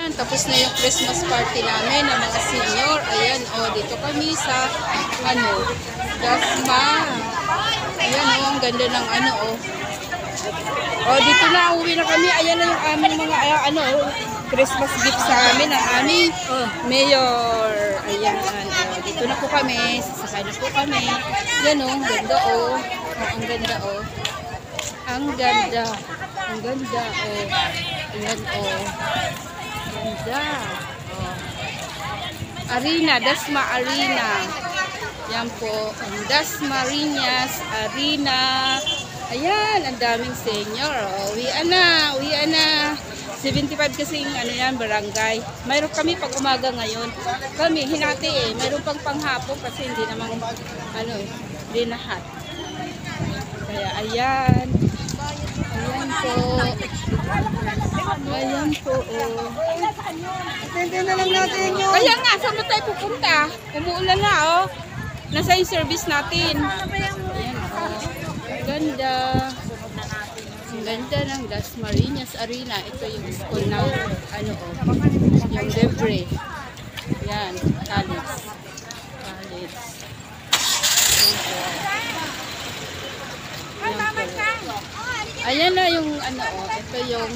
Ayan, tapos na yung Christmas party namin ng mga senior. Ayan, dito kami sa, Dasma. Ayan, ang ganda ng dito na, uwi na kami. Ayan na yung aming mga, Christmas gift sa amin, ang aming mayor. Ayan, dito na po kami. Sasakay na po kami. Yan ang ganda, ang ganda, Ang ganda. Ang ganda, Ayan, ganda. Arena, Dasma Arena. Yan po, ang Dasmariñas Arena. Ayan, ang daming senior. Uwian na, uwian na. 75 kasing barangay. Mayroon kami pag umaga ngayon. Kami, hinati Mayroon pang panghapon kasi hindi naman, hindi lahat. Kaya, ayan. Ayan po. Ayan po, Atente na lang natin yun. Kaya nga, saan ba tayo pupunta? Umuulan na, Nasa yung service natin. Ayan, ganda. Ang ganda ng Dasmariñas Arena. Ito yung school na, yung Debre. Yan, college. College. Ayan na yung, ito yung,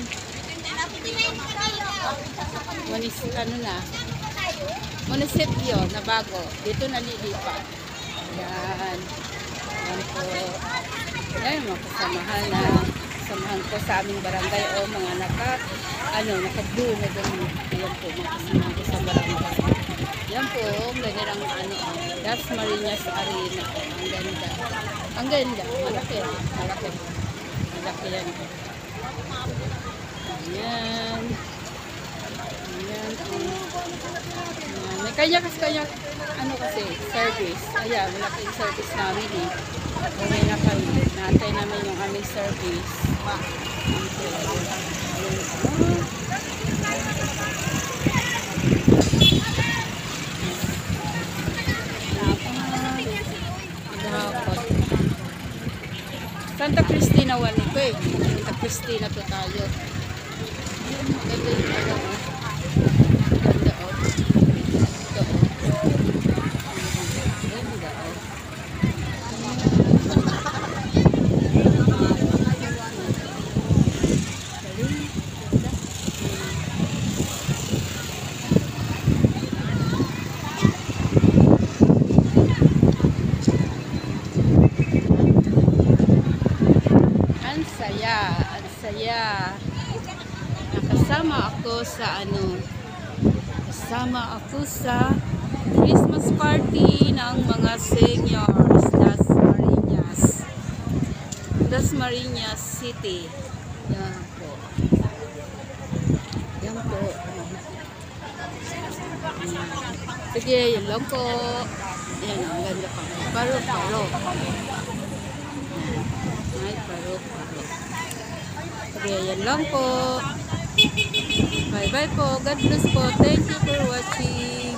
munisipyo na bago. Dito nalilipat. Yan. Yan po. Yan, mga kasamahan na samahan ko sa aming barangay mga naka-blue na doon. Yan po, mga kasamahan ko sa barangay. Yan po, ganda ng Dasmariñas Arena. Ang ganda. Ang ganda. Malaki. Malaki. Malaki yan. Ayan. Ayan. May kanya-kanya service. Ayan, malaki yung service namin Uwi na kami. Naantay namin yung aming service. Santa Cristina Santa Cristina to tayo. Ito yung ang saya. Nakasama ako sa Christmas party ng mga seniors Dasmariñas City. Yan po. Yan po. Sige, yun lang po. Yan, ang ganda pa. Paro-paro. Ay, paro-paro. Sige, yan lang po. Bye-bye po. God bless po. Thank you for watching.